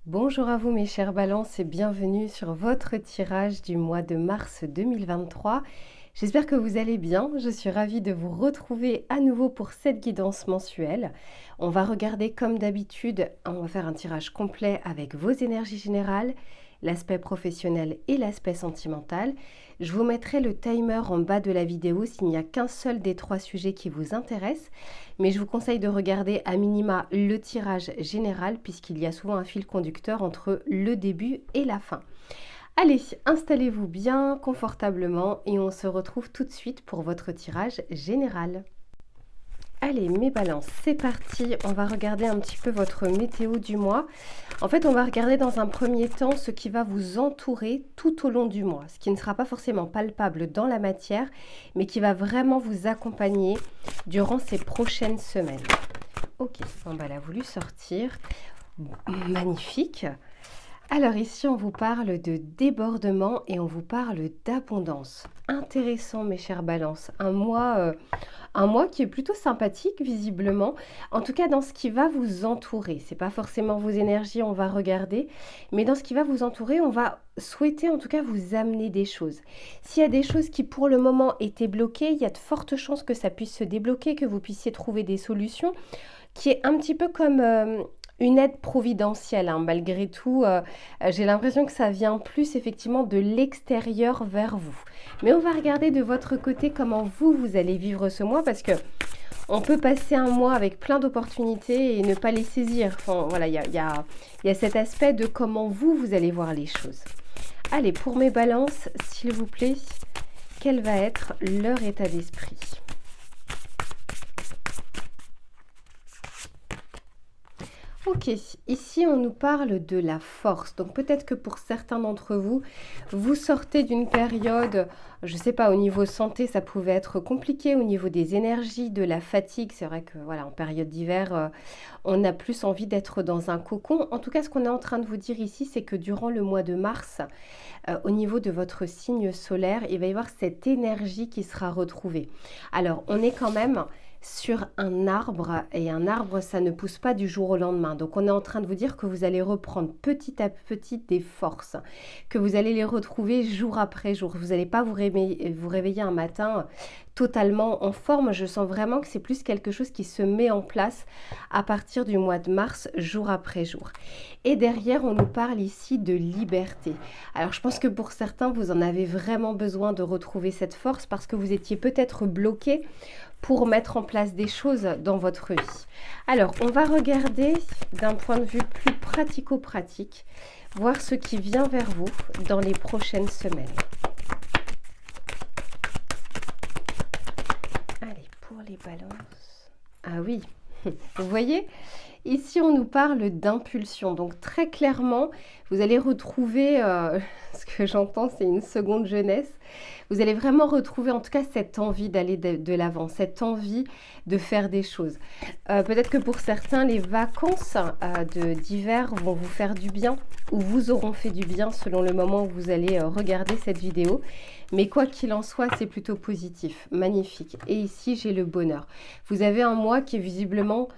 Bonjour à vous mes chers balances et bienvenue sur votre tirage du mois de mars 2023. J'espère que vous allez bien, je suis ravie de vous retrouver à nouveau pour cette guidance mensuelle. On va regarder comme d'habitude, on va faire un tirage complet avec vos énergies générales, l'aspect professionnel et l'aspect sentimental. Je vous mettrai le timer en bas de la vidéo s'il n'y a qu'un seul des trois sujets qui vous intéresse, mais je vous conseille de regarder à minima le tirage général puisqu'il y a souvent un fil conducteur entre le début et la fin. Allez, installez-vous bien confortablement et on se retrouve tout de suite pour votre tirage général. Allez, mes balances, c'est parti. On va regarder un petit peu votre météo du mois. En fait, on va regarder dans un premier temps ce qui va vous entourer tout au long du mois, ce qui ne sera pas forcément palpable dans la matière, mais qui va vraiment vous accompagner durant ces prochaines semaines. Ok, on va l'a voulu sortir. Magnifique. Alors ici, on vous parle de débordement et on vous parle d'abondance. Intéressant, mes chères balances. Un mois qui est plutôt sympathique, visiblement. En tout cas, dans ce qui va vous entourer. C'est pas forcément vos énergies, on va regarder. Mais dans ce qui va vous entourer, on va souhaiter en tout cas vous amener des choses. S'il y a des choses qui pour le moment étaient bloquées, il y a de fortes chances que ça puisse se débloquer, que vous puissiez trouver des solutions, qui est un petit peu comme une aide providentielle, hein. Malgré tout, j'ai l'impression que ça vient plus effectivement de l'extérieur vers vous. Mais on va regarder de votre côté comment vous allez vivre ce mois parce que on peut passer un mois avec plein d'opportunités et ne pas les saisir. Enfin, voilà, il y a cet aspect de comment vous allez voir les choses. Allez, pour mes balances, s'il vous plaît, quel va être leur état d'esprit ? Ok, ici on nous parle de la force. Donc peut-être que pour certains d'entre vous, vous sortez d'une période, je ne sais pas, au niveau santé, ça pouvait être compliqué, au niveau des énergies, de la fatigue. C'est vrai que voilà, en période d'hiver, on a plus envie d'être dans un cocon. En tout cas, ce qu'on est en train de vous dire ici, c'est que durant le mois de mars, au niveau de votre signe solaire, il va y avoir cette énergie qui sera retrouvée. Alors, on est quand même sur un arbre et un arbre ça ne pousse pas du jour au lendemain, donc on est en train de vous dire que vous allez reprendre petit à petit des forces, que vous allez les retrouver jour après jour. Vous n'allez pas vous réveiller un matin totalement en forme. Je sens vraiment que c'est plus quelque chose qui se met en place à partir du mois de mars, jour après jour. Et derrière, on nous parle ici de liberté. Alors, je pense que pour certains, vous en avez vraiment besoin de retrouver cette force parce que vous étiez peut-être bloqué pour mettre en place des choses dans votre vie. Alors, on va regarder d'un point de vue plus pratico-pratique, voir ce qui vient vers vous dans les prochaines semaines. Pour les balances. Ah oui, vous voyez, ici on nous parle d'impulsion. Donc très clairement, vous allez retrouver, ce que j'entends, c'est une seconde jeunesse. Vous allez vraiment retrouver en tout cas cette envie d'aller de l'avant, cette envie de faire des choses. Peut-être que pour certains, les vacances d'hiver vont vous faire du bien ou vous auront fait du bien selon le moment où vous allez regarder cette vidéo. Mais quoi qu'il en soit, c'est plutôt positif, magnifique. Et ici, j'ai le bonheur. Vous avez un mois qui est visiblement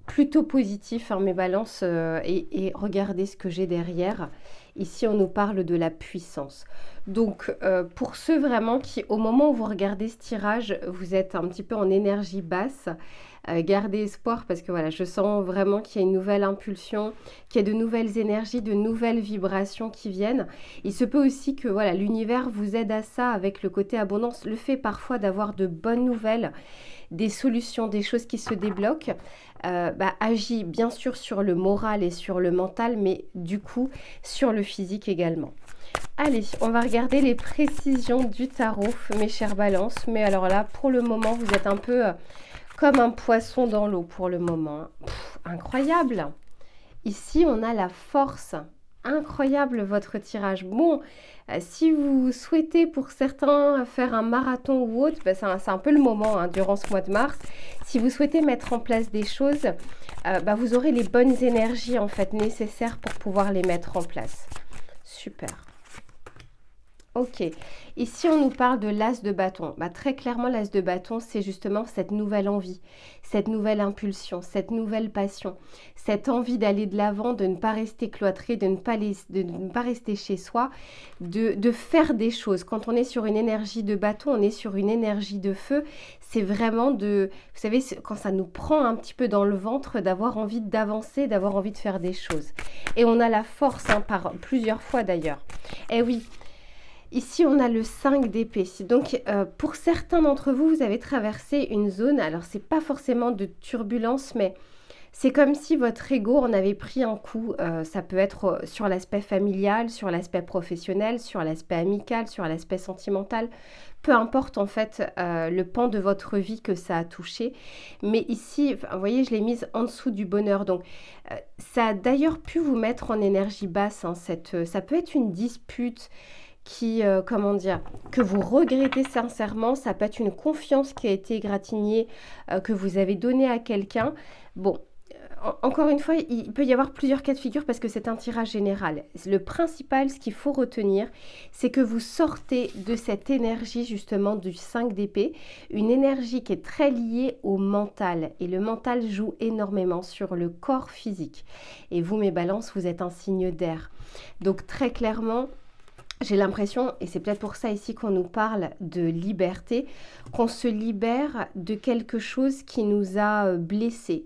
plutôt positif, hein, mes balances, et regardez ce que j'ai derrière. Ici, on nous parle de la puissance. Donc, pour ceux vraiment qui, au moment où vous regardez ce tirage, vous êtes un petit peu en énergie basse, gardez espoir parce que voilà, je sens vraiment qu'il y a une nouvelle impulsion, qu'il y a de nouvelles énergies, de nouvelles vibrations qui viennent. Il se peut aussi que voilà, l'univers vous aide à ça avec le côté abondance, le fait parfois d'avoir de bonnes nouvelles, des solutions, des choses qui se débloquent, agit bien sûr sur le moral et sur le mental, mais du coup sur le physique également. Allez, on va regarder les précisions du tarot, mes chères balances. Mais alors là, pour le moment, vous êtes un peu comme un poisson dans l'eau pour le moment. Incroyable! Ici, on a la force. Incroyable votre tirage. Bon, si vous souhaitez pour certains faire un marathon ou autre, c'est un peu le moment hein, durant ce mois de mars. Si vous souhaitez mettre en place des choses, vous aurez les bonnes énergies en fait nécessaires pour pouvoir les mettre en place. Super. Ok. Ici, on nous parle de l'as de bâton. Bah, très clairement, l'as de bâton, c'est justement cette nouvelle envie, cette nouvelle impulsion, cette nouvelle passion, cette envie d'aller de l'avant, de ne pas rester cloîtré, de ne pas rester chez soi, de faire des choses. Quand on est sur une énergie de bâton, on est sur une énergie de feu. C'est vraiment de, vous savez, quand ça nous prend un petit peu dans le ventre, d'avoir envie d'avancer, d'avoir envie de faire des choses. Et on a la force, hein, par plusieurs fois d'ailleurs. Eh oui. Ici, on a le 5 d'épée. Donc, pour certains d'entre vous, vous avez traversé une zone, alors c'est pas forcément de turbulence, mais c'est comme si votre ego en avait pris un coup. Ça peut être sur l'aspect familial, sur l'aspect professionnel, sur l'aspect amical, sur l'aspect sentimental. Peu importe en fait le pan de votre vie que ça a touché. Mais ici, vous voyez, je l'ai mise en dessous du bonheur. Donc, ça a d'ailleurs pu vous mettre en énergie basse, hein, ça peut être une dispute qui, comment dire, que vous regrettez sincèrement. Ça peut être une confiance qui a été égratignée, que vous avez donnée à quelqu'un. Bon, encore une fois, il peut y avoir plusieurs cas de figure parce que c'est un tirage général. Le principal, ce qu'il faut retenir, c'est que vous sortez de cette énergie justement du 5 d'épée, une énergie qui est très liée au mental. Et le mental joue énormément sur le corps physique. Et vous, mes balances, vous êtes un signe d'air. Donc très clairement, j'ai l'impression, et c'est peut-être pour ça ici qu'on nous parle de liberté, qu'on se libère de quelque chose qui nous a blessés.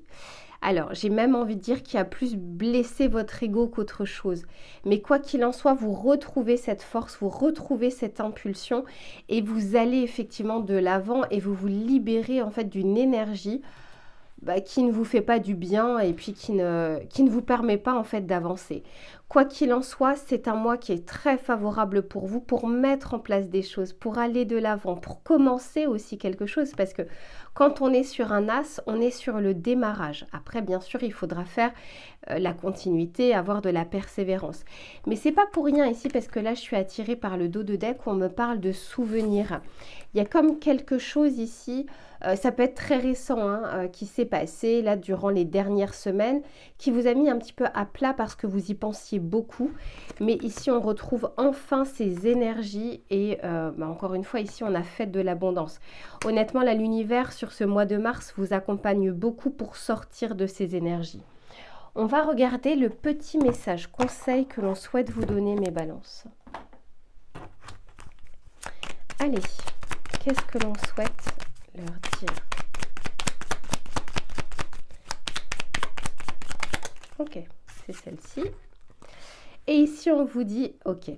Alors, j'ai même envie de dire qu'il a plus blessé votre ego qu'autre chose. Mais quoi qu'il en soit, vous retrouvez cette force, vous retrouvez cette impulsion et vous allez effectivement de l'avant et vous vous libérez en fait d'une énergie qui ne vous fait pas du bien et puis qui ne vous permet pas en fait d'avancer. Quoi qu'il en soit, c'est un mois qui est très favorable pour vous, pour mettre en place des choses, pour aller de l'avant, pour commencer aussi quelque chose, parce que quand on est sur un as, on est sur le démarrage. Après, bien sûr, il faudra faire la continuité, avoir de la persévérance. Mais c'est pas pour rien ici, parce que là, je suis attirée par le dos de deck où on me parle de souvenirs. Il y a comme quelque chose ici, ça peut être très récent, hein, qui s'est passé là durant les dernières semaines, qui vous a mis un petit peu à plat parce que vous y pensiez beaucoup. Mais ici, on retrouve enfin ces énergies et encore une fois, ici, on a fait de l'abondance. Honnêtement, là, l'univers sur ce mois de mars vous accompagne beaucoup pour sortir de ces énergies. On va regarder le petit message conseil que l'on souhaite vous donner, mes balances. Allez, qu'est-ce que l'on souhaite leur dire? Ok, c'est celle-ci. Et ici, on vous dit, ok,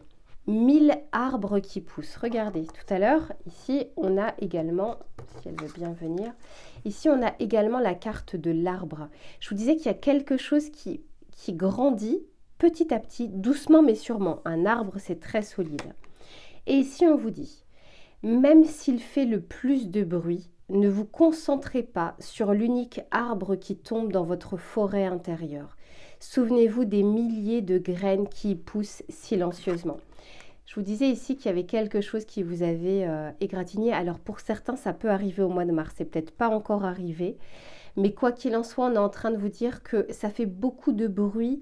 1000 arbres qui poussent. Regardez, tout à l'heure, ici, on a également, si elle veut bien venir, ici, on a également la carte de l'arbre. Je vous disais qu'il y a quelque chose qui grandit petit à petit, doucement mais sûrement. Un arbre, c'est très solide. Et ici, on vous dit, même s'il fait le plus de bruit, ne vous concentrez pas sur l'unique arbre qui tombe dans votre forêt intérieure. Souvenez-vous des milliers de graines qui poussent silencieusement. Je vous disais ici qu'il y avait quelque chose qui vous avait égratigné. Alors pour certains, ça peut arriver au mois de mars. C'est peut-être pas encore arrivé. Mais quoi qu'il en soit, on est en train de vous dire que ça fait beaucoup de bruit,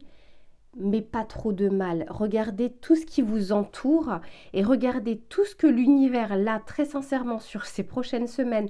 mais pas trop de mal. Regardez tout ce qui vous entoure et regardez tout ce que l'univers, là, très sincèrement, sur ces prochaines semaines,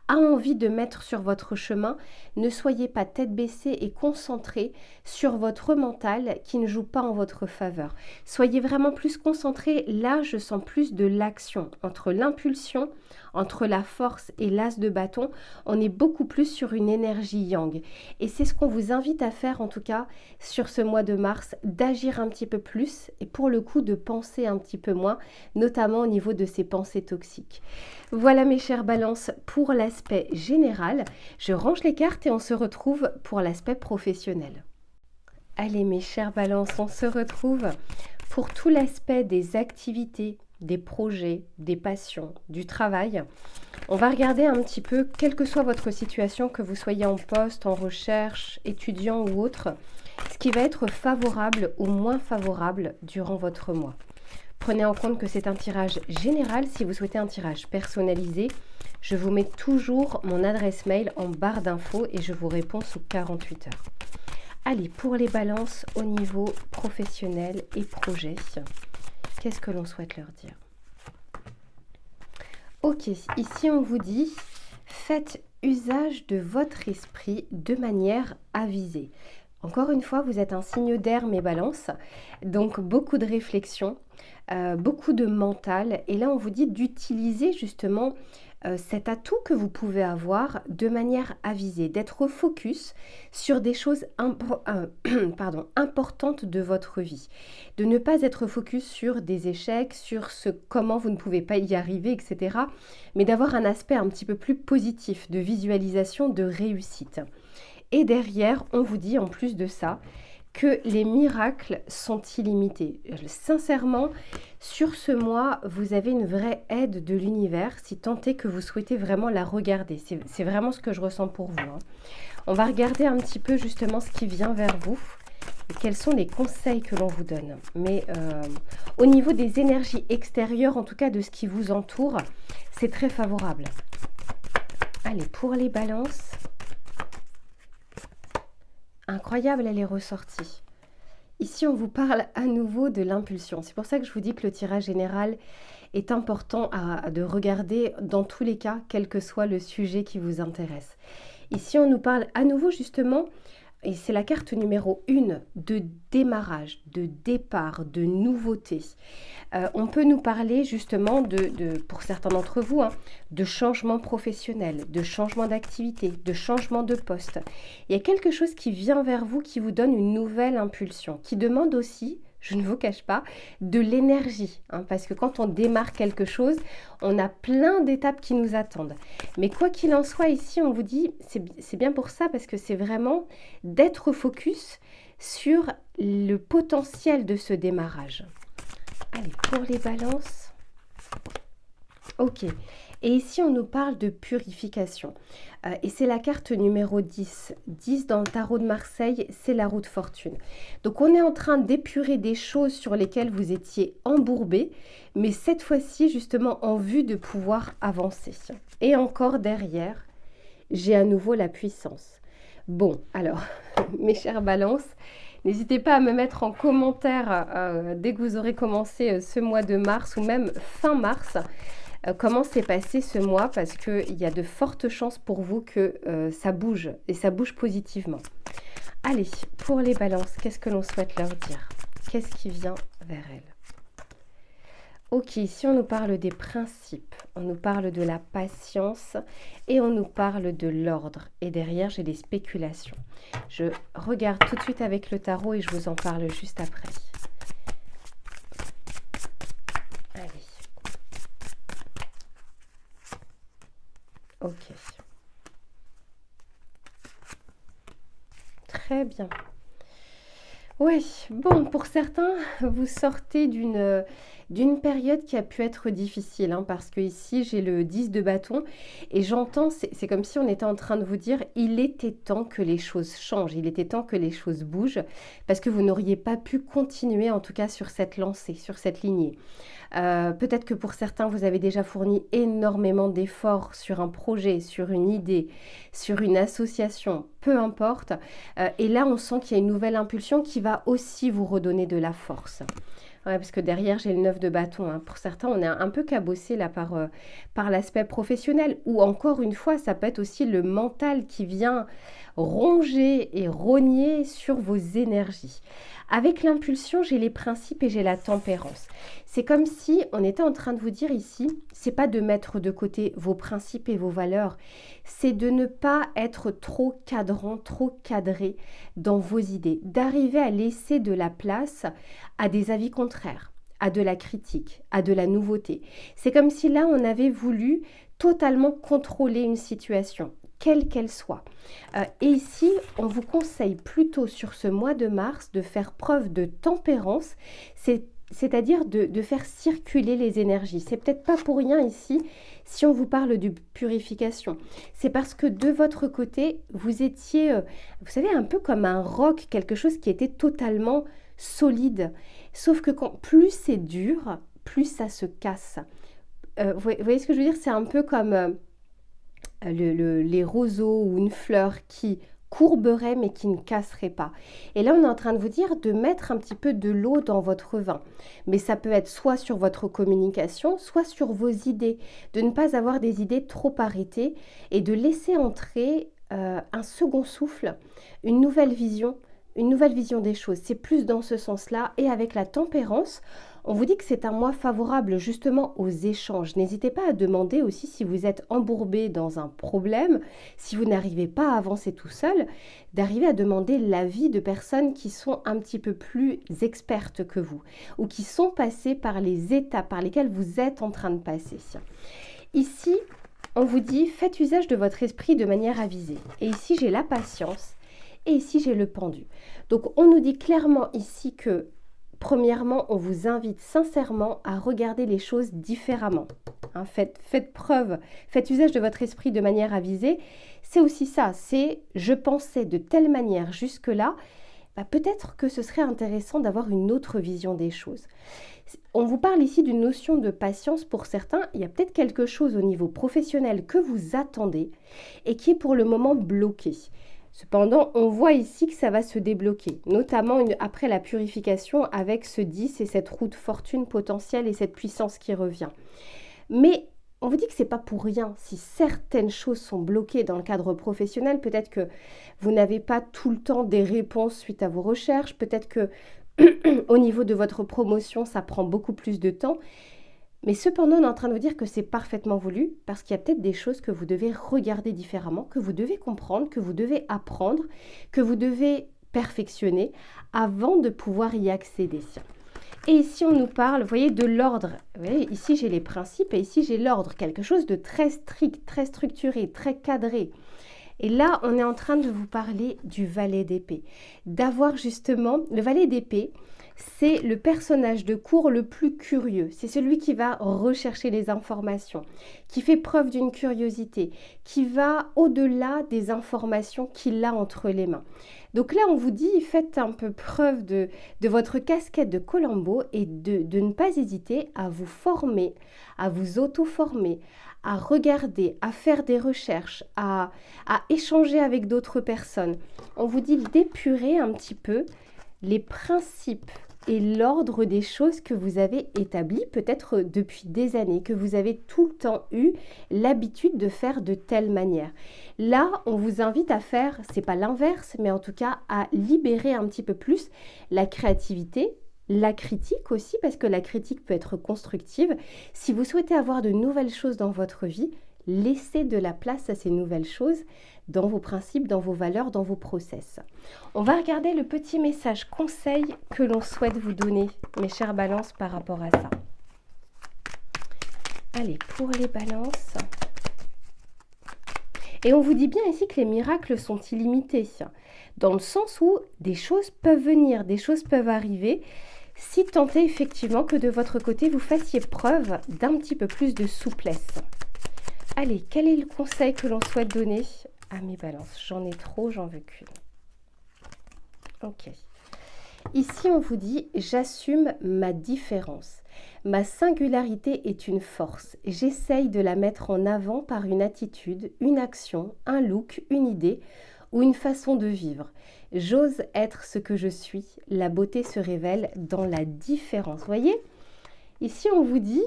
a envie de mettre sur votre chemin. Ne soyez pas tête baissée et concentrés sur votre mental qui ne joue pas en votre faveur. Soyez vraiment plus concentrés. Là, je sens plus de l'action. Entre l'impulsion, entre la force et l'as de bâton, on est beaucoup plus sur une énergie yang. Et c'est ce qu'on vous invite à faire, en tout cas, sur ce mois de mars, d'agir un petit peu plus et pour le coup, de penser un petit peu moins, notamment au niveau de ces pensées toxiques. Voilà mes chères balances pour l'aspect général. Je range les cartes et on se retrouve pour l'aspect professionnel. Allez mes chères balances, on se retrouve pour tout l'aspect des activités, des projets, des passions, du travail. On va regarder un petit peu, quelle que soit votre situation, que vous soyez en poste, en recherche, étudiant ou autre, ce qui va être favorable ou moins favorable durant votre mois. Prenez en compte que c'est un tirage général. Si vous souhaitez un tirage personnalisé, je vous mets toujours mon adresse mail en barre d'infos et je vous réponds sous 48 heures. Allez, pour les balances au niveau professionnel et projet, qu'est-ce que l'on souhaite leur dire? Ok, ici on vous dit, faites usage de votre esprit de manière avisée. Encore une fois, vous êtes un signe d'air, mes balances, donc beaucoup de réflexion, beaucoup de mental. Et là, on vous dit d'utiliser justement cet atout que vous pouvez avoir de manière avisée, d'être focus sur des choses importantes de votre vie, de ne pas être focus sur des échecs, sur comment vous ne pouvez pas y arriver, etc., mais d'avoir un aspect un petit peu plus positif de visualisation de réussite. Et derrière, on vous dit en plus de ça que les miracles sont illimités. Sincèrement, sur ce mois, vous avez une vraie aide de l'univers, si tant est que vous souhaitez vraiment la regarder. C'est vraiment ce que je ressens pour vous, hein. On va regarder un petit peu justement ce qui vient vers vous et quels sont les conseils que l'on vous donne. Mais au niveau des énergies extérieures, en tout cas de ce qui vous entoure, c'est très favorable. Allez, pour les balances... Incroyable, elle est ressortie. Ici, on vous parle à nouveau de l'impulsion. C'est pour ça que je vous dis que le tirage général est important de regarder dans tous les cas, quel que soit le sujet qui vous intéresse. Ici, on nous parle à nouveau justement, et c'est la carte numéro 1, de démarrage, de départ, de nouveauté. On peut nous parler justement, pour certains d'entre vous, hein, de changement professionnel, de changement d'activité, de changement de poste. Il y a quelque chose qui vient vers vous, qui vous donne une nouvelle impulsion, qui demande aussi, je ne vous cache pas, de l'énergie. Hein, parce que quand on démarre quelque chose, on a plein d'étapes qui nous attendent. Mais quoi qu'il en soit, ici, on vous dit, c'est bien pour ça, parce que c'est vraiment d'être focus sur le potentiel de ce démarrage. Allez, pour les balances. Ok. Et ici, on nous parle de purification. Et c'est la carte numéro 10. 10 dans le tarot de Marseille, c'est la roue de fortune. Donc, on est en train d'épurer des choses sur lesquelles vous étiez embourbé, mais cette fois-ci, justement, en vue de pouvoir avancer. Et encore derrière, j'ai à nouveau la puissance. Bon, alors, mes chères balances, n'hésitez pas à me mettre en commentaire dès que vous aurez commencé ce mois de mars ou même fin mars, comment s'est passé ce mois parce qu'il y a de fortes chances pour vous que ça bouge et ça bouge positivement. Allez, pour les balances, qu'est-ce que l'on souhaite leur dire? Qu'est-ce qui vient vers elles? Ok, ici on nous parle des principes, on nous parle de la patience et on nous parle de l'ordre. Et derrière, j'ai des spéculations. Je regarde tout de suite avec le tarot et je vous en parle juste après. Allez. Ok. Très bien. Oui, bon, pour certains, vous sortez d'une période qui a pu être difficile, hein, parce que ici, j'ai le 10 de bâton et j'entends, c'est comme si on était en train de vous dire, il était temps que les choses changent, il était temps que les choses bougent, parce que vous n'auriez pas pu continuer, en tout cas, sur cette lancée, sur cette lignée. Peut-être que pour certains, vous avez déjà fourni énormément d'efforts sur un projet, sur une idée, sur une association, peu importe. Et là, on sent qu'il y a une nouvelle impulsion qui va aussi vous redonner de la force. Ouais, parce que derrière, j'ai le 9 de bâton, hein. Pour certains, on est un peu cabossé là par l'aspect professionnel. Ou encore une fois, ça peut être aussi le mental qui vient ronger et rogner sur vos énergies. Avec l'impulsion, j'ai les principes et j'ai la tempérance. C'est comme si on était en train de vous dire ici, c'est pas de mettre de côté vos principes et vos valeurs, c'est de ne pas être trop cadrant, trop cadré dans vos idées, d'arriver à laisser de la place à des avis contraires, à de la critique, à de la nouveauté. C'est comme si là, on avait voulu totalement contrôler une situation, quelle qu'elle soit. Et ici, on vous conseille plutôt sur ce mois de mars de faire preuve de tempérance, c'est-à-dire de faire circuler les énergies. C'est peut-être pas pour rien ici si on vous parle de purification. C'est parce que de votre côté, vous étiez, vous savez, un peu comme un roc, quelque chose qui était totalement solide. Sauf que plus c'est dur, plus ça se casse. Vous voyez ce que je veux dire? C'est un peu comme les roseaux ou une fleur qui courberait mais qui ne casserait pas. Et là, on est en train de vous dire de mettre un petit peu de l'eau dans votre vin. Mais ça peut être soit sur votre communication, soit sur vos idées. De ne pas avoir des idées trop arrêtées et de laisser entrer un second souffle, une nouvelle vision des choses. C'est plus dans ce sens-là. Et avec la tempérance, on vous dit que c'est un mois favorable justement aux échanges. N'hésitez pas à demander aussi si vous êtes embourbé dans un problème, si vous n'arrivez pas à avancer tout seul, d'arriver à demander l'avis de personnes qui sont un petit peu plus expertes que vous ou qui sont passées par les étapes par lesquelles vous êtes en train de passer. Ici, on vous dit faites usage de votre esprit de manière avisée. Et ici, j'ai la patience et ici, j'ai le pendu. Donc, on nous dit clairement ici que premièrement, on vous invite sincèrement à regarder les choses différemment. Hein, faites preuve, faites usage de votre esprit de manière avisée. C'est aussi ça, c'est je pensais de telle manière jusque-là, peut-être que ce serait intéressant d'avoir une autre vision des choses. On vous parle ici d'une notion de patience pour certains. Il y a peut-être quelque chose au niveau professionnel que vous attendez et qui est pour le moment bloqué. Cependant, on voit ici que ça va se débloquer, notamment après la purification avec ce 10 et cette roue de fortune potentielle et cette puissance qui revient. Mais on vous dit que ce n'est pas pour rien. Si certaines choses sont bloquées dans le cadre professionnel, peut-être que vous n'avez pas tout le temps des réponses suite à vos recherches, peut-être que au niveau de votre promotion, ça prend beaucoup plus de temps. Mais cependant, on est en train de vous dire que c'est parfaitement voulu parce qu'il y a peut-être des choses que vous devez regarder différemment, que vous devez comprendre, que vous devez apprendre, que vous devez perfectionner avant de pouvoir y accéder. Et ici, on nous parle, vous voyez, de l'ordre. Vous voyez, ici, j'ai les principes et ici, j'ai l'ordre. Quelque chose de très strict, très structuré, très cadré. Et là, on est en train de vous parler du valet d'épée. D'avoir justement, le valet d'épée, c'est le personnage de cour le plus curieux. C'est celui qui va rechercher les informations, qui fait preuve d'une curiosité, qui va au-delà des informations qu'il a entre les mains. Donc là, on vous dit, faites un peu preuve de votre casquette de Columbo et de ne pas hésiter à vous former, à vous auto-former, à regarder, à faire des recherches, à échanger avec d'autres personnes. On vous dit d'épurer un petit peu les principes et l'ordre des choses que vous avez établies peut-être depuis des années, que vous avez tout le temps eu l'habitude de faire de telle manière. Là, on vous invite à faire, c'est pas l'inverse, mais en tout cas à libérer un petit peu plus la créativité, la critique aussi, parce que la critique peut être constructive. Si vous souhaitez avoir de nouvelles choses dans votre vie, laissez de la place à ces nouvelles choses dans vos principes, dans vos valeurs, dans vos process. On va regarder le petit message conseil que l'on souhaite vous donner, mes chères balances, par rapport à ça. Allez, pour les balances. Et on vous dit bien ici que les miracles sont illimités, dans le sens où des choses peuvent venir, des choses peuvent arriver, si tant est effectivement que de votre côté, vous fassiez preuve d'un petit peu plus de souplesse. Allez, quel est le conseil que l'on souhaite donner à mes balances? J'en ai trop, j'en veux qu'une. Ok. Ici, on vous dit, j'assume ma différence. Ma singularité est une force. J'essaye de la mettre en avant par une attitude, une action, un look, une idée ou une façon de vivre. J'ose être ce que je suis. La beauté se révèle dans la différence. Vous voyez? Ici, on vous dit,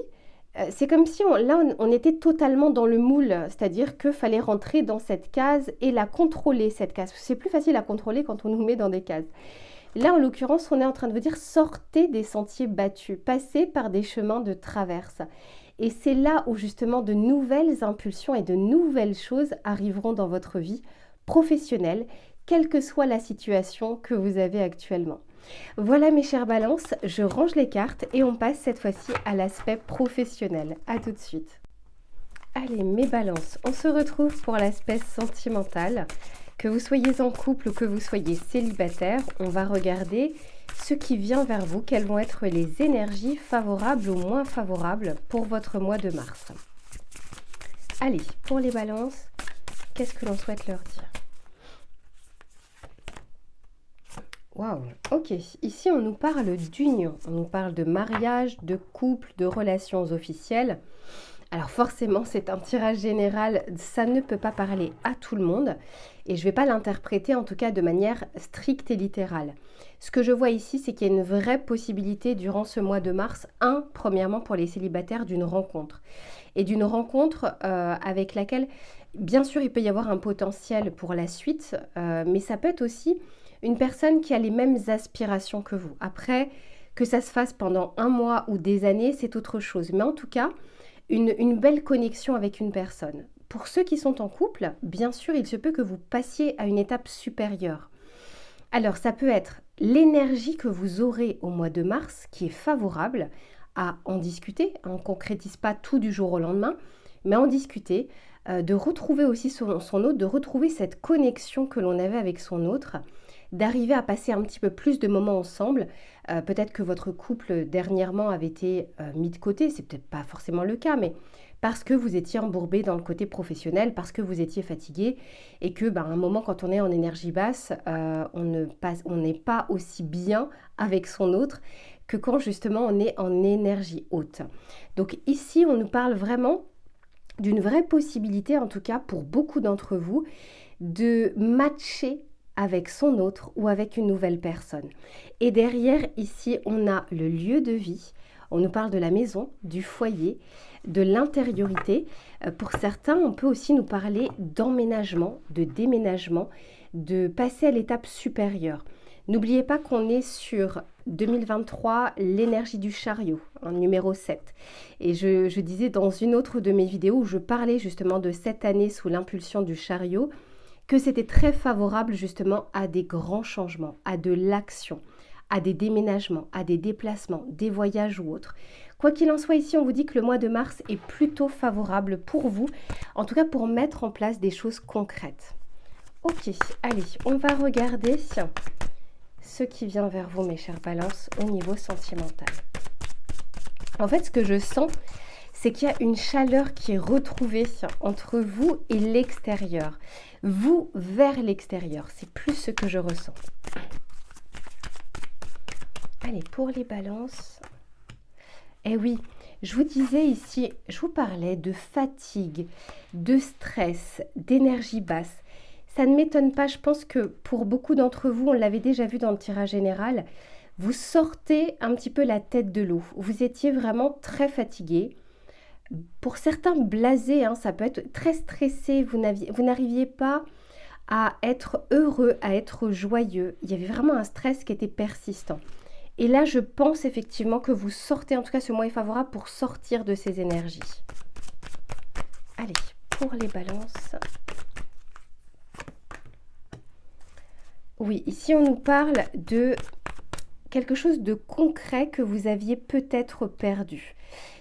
c'est comme si on était totalement dans le moule, c'est-à-dire qu'il fallait rentrer dans cette case et la contrôler, cette case. C'est plus facile à contrôler quand on nous met dans des cases. Là, en l'occurrence, on est en train de vous dire sortez des sentiers battus, passez par des chemins de traverse. Et c'est là où justement de nouvelles impulsions et de nouvelles choses arriveront dans votre vie professionnelle, quelle que soit la situation que vous avez actuellement. Voilà mes chères balances, je range les cartes et on passe cette fois-ci à l'aspect professionnel. À tout de suite. Allez mes balances, on se retrouve pour l'aspect sentimental. Que vous soyez en couple ou que vous soyez célibataire, on va regarder ce qui vient vers vous, quelles vont être les énergies favorables ou moins favorables pour votre mois de mars. Allez, pour les balances, qu'est-ce que l'on souhaite leur dire? Waouh, ok, ici on nous parle d'union, on nous parle de mariage, de couple, de relations officielles. Alors forcément c'est un tirage général, ça ne peut pas parler à tout le monde. et je ne vais pas l'interpréter en tout cas de manière stricte et littérale. Ce que je vois ici, c'est qu'il y a une vraie possibilité durant ce mois de mars, premièrement pour les célibataires, d'une rencontre. Et d'une rencontre avec laquelle, bien sûr, il peut y avoir un potentiel pour la suite, mais ça peut être aussi une personne qui a les mêmes aspirations que vous. Après, que ça se fasse pendant un mois ou des années, c'est autre chose. Mais en tout cas, une belle connexion avec une personne. Pour ceux qui sont en couple, bien sûr, il se peut que vous passiez à une étape supérieure. Alors, ça peut être l'énergie que vous aurez au mois de mars qui est favorable à en discuter. On ne concrétise pas tout du jour au lendemain, mais en discuter, de retrouver aussi son autre, de retrouver cette connexion que l'on avait avec son autre, d'arriver à passer un petit peu plus de moments ensemble. Peut-être que votre couple dernièrement avait été mis de côté, c'est peut-être pas forcément le cas, mais parce que vous étiez embourbé dans le côté professionnel, parce que vous étiez fatigué et que à un moment quand on est en énergie basse, on n'est pas aussi bien avec son autre que quand justement on est en énergie haute. Donc ici on nous parle vraiment d'une vraie possibilité, en tout cas pour beaucoup d'entre vous, de matcher avec son autre ou avec une nouvelle personne. Et derrière, ici, on a le lieu de vie. On nous parle de la maison, du foyer, de l'intériorité. Pour certains, on peut aussi nous parler d'emménagement, de déménagement, de passer à l'étape supérieure. N'oubliez pas qu'on est sur 2023, l'énergie du chariot, numéro 7. Et je disais dans une autre de mes vidéos où je parlais justement de cette année sous l'impulsion du chariot, que c'était très favorable justement à des grands changements, à de l'action, à des déménagements, à des déplacements, des voyages ou autres. Quoi qu'il en soit, ici, on vous dit que le mois de mars est plutôt favorable pour vous, en tout cas pour mettre en place des choses concrètes. Ok, allez, on va regarder ce qui vient vers vous, mes chers balances, au niveau sentimental. En fait, ce que je sens, c'est qu'il y a une chaleur qui est retrouvée entre vous et l'extérieur. Vous vers l'extérieur, c'est plus ce que je ressens. Allez, pour les balances. Eh oui, je vous disais ici, je vous parlais de fatigue, de stress, d'énergie basse. Ça ne m'étonne pas, je pense que pour beaucoup d'entre vous, on l'avait déjà vu dans le tirage général, vous sortez un petit peu la tête de l'eau. Vous étiez vraiment très fatigué. Pour certains, blasés, ça peut être très stressé, vous n'arriviez pas à être heureux, à être joyeux. Il y avait vraiment un stress qui était persistant. Et là, je pense effectivement que vous sortez, en tout cas ce mois est favorable pour sortir de ces énergies. Allez, pour les balances. Oui, ici on nous parle de quelque chose de concret que vous aviez peut-être perdu.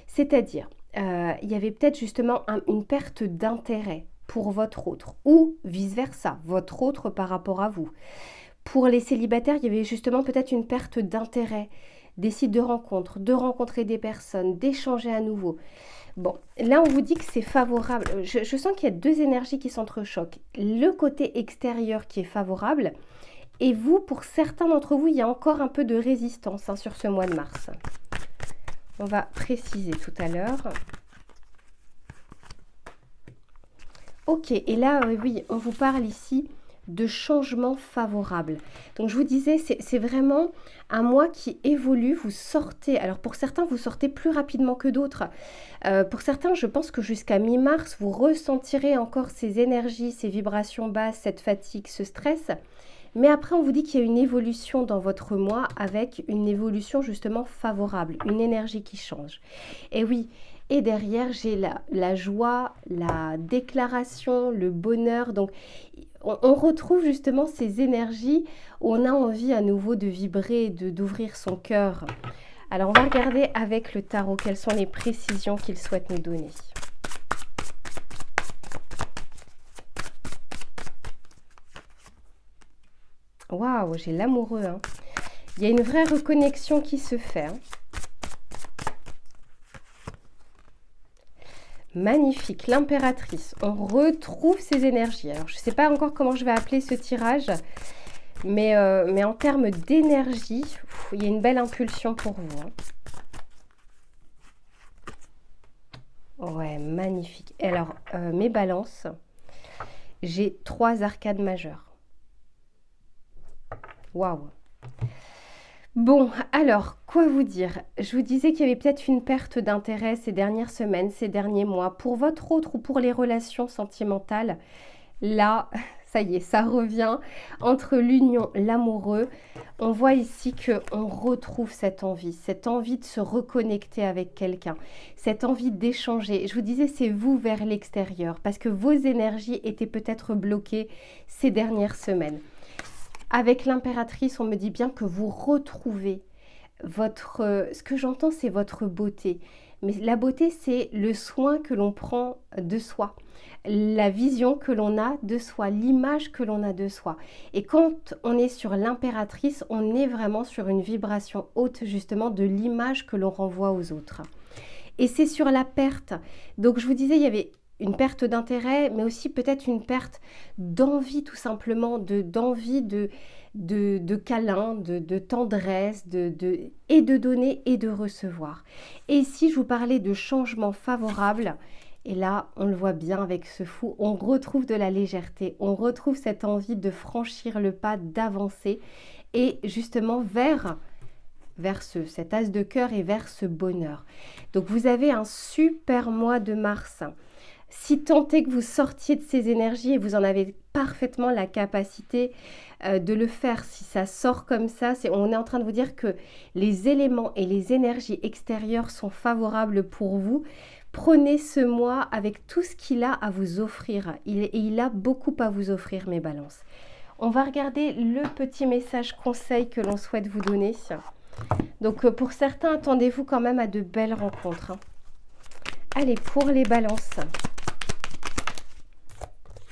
C'est-à-dire, il y avait peut-être justement une perte d'intérêt pour votre autre ou vice-versa, votre autre par rapport à vous. Pour les célibataires, il y avait justement peut-être une perte d'intérêt, des sites de rencontres, de rencontrer des personnes, d'échanger à nouveau. Bon, là on vous dit que c'est favorable. Je sens qu'il y a deux énergies qui s'entrechoquent. Le côté extérieur qui est favorable et vous, pour certains d'entre vous, il y a encore un peu de résistance sur ce mois de mars. On va préciser tout à l'heure. Ok, et là, oui, on vous parle ici de changements favorables. Donc, je vous disais, c'est vraiment un mois qui évolue. Vous sortez, alors pour certains, vous sortez plus rapidement que d'autres. Pour certains, je pense que jusqu'à mi-mars, vous ressentirez encore ces énergies, ces vibrations basses, cette fatigue, ce stress. Mais après, on vous dit qu'il y a une évolution dans votre mois avec une évolution justement favorable, une énergie qui change. Et oui, et derrière, j'ai la joie, la déclaration, le bonheur. Donc, on retrouve justement ces énergies où on a envie à nouveau de vibrer, d'ouvrir son cœur. Alors, on va regarder avec le tarot quelles sont les précisions qu'il souhaite nous donner. Waouh, j'ai l'amoureux. Il y a une vraie reconnexion qui se fait. Magnifique, l'impératrice. On retrouve ses énergies. Alors, je ne sais pas encore comment je vais appeler ce tirage, mais en termes d'énergie, il y a une belle impulsion pour vous. Ouais, magnifique. Alors, mes balances, J'ai 3 arcades majeures. Waouh! Bon, alors, quoi vous dire? Je vous disais qu'il y avait peut-être une perte d'intérêt ces dernières semaines, ces derniers mois, pour votre autre ou pour les relations sentimentales. Là, ça y est, ça revient entre l'union, l'amoureux. On voit ici qu'on retrouve cette envie de se reconnecter avec quelqu'un, cette envie d'échanger. Je vous disais, c'est vous vers l'extérieur, parce que vos énergies étaient peut-être bloquées ces dernières semaines. Avec l'impératrice, on me dit bien que vous retrouvez ce que j'entends, c'est votre beauté. Mais la beauté, c'est le soin que l'on prend de soi, la vision que l'on a de soi, l'image que l'on a de soi. Et quand on est sur l'impératrice, on est vraiment sur une vibration haute justement de l'image que l'on renvoie aux autres. Et c'est sur la perte. Donc je vous disais, il y avait une perte d'intérêt, mais aussi peut-être une perte d'envie tout simplement, d'envie de câlin, de tendresse, et de donner et de recevoir. Et ici, je vous parlais de changements favorables. Et là, on le voit bien avec ce fou, on retrouve de la légèreté, on retrouve cette envie de franchir le pas, d'avancer et justement vers cet as de cœur et vers ce bonheur. Donc vous avez un super mois de mars. Si tant est que vous sortiez de ces énergies et vous en avez parfaitement la capacité de le faire, si ça sort comme ça, on est en train de vous dire que les éléments et les énergies extérieures sont favorables pour vous. Prenez ce mois avec tout ce qu'il a à vous offrir. Il a beaucoup à vous offrir, mes balances. On va regarder le petit message conseil que l'on souhaite vous donner. Donc pour certains, attendez-vous quand même à de belles rencontres. Allez, pour les balances.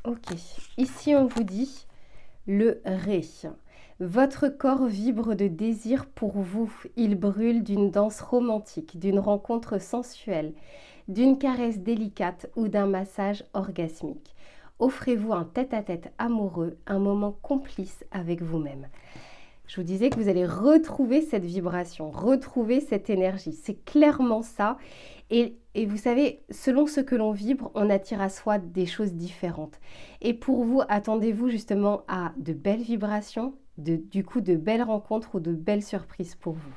Ok, ici on vous dit le Ré. Votre corps vibre de désir pour vous. Il brûle d'une danse romantique, d'une rencontre sensuelle, d'une caresse délicate ou d'un massage orgasmique. Offrez-vous un tête-à-tête amoureux, un moment complice avec vous-même. Je vous disais que vous allez retrouver cette vibration, retrouver cette énergie. C'est clairement ça. Et vous savez, selon ce que l'on vibre, on attire à soi des choses différentes. Et pour vous, attendez-vous justement à de belles vibrations, du coup de belles rencontres ou de belles surprises pour vous.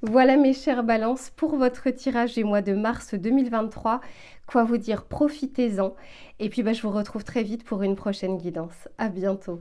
Voilà mes chères balances pour votre tirage du mois de mars 2023. Quoi vous dire, profitez-en. Et puis je vous retrouve très vite pour une prochaine guidance. À bientôt.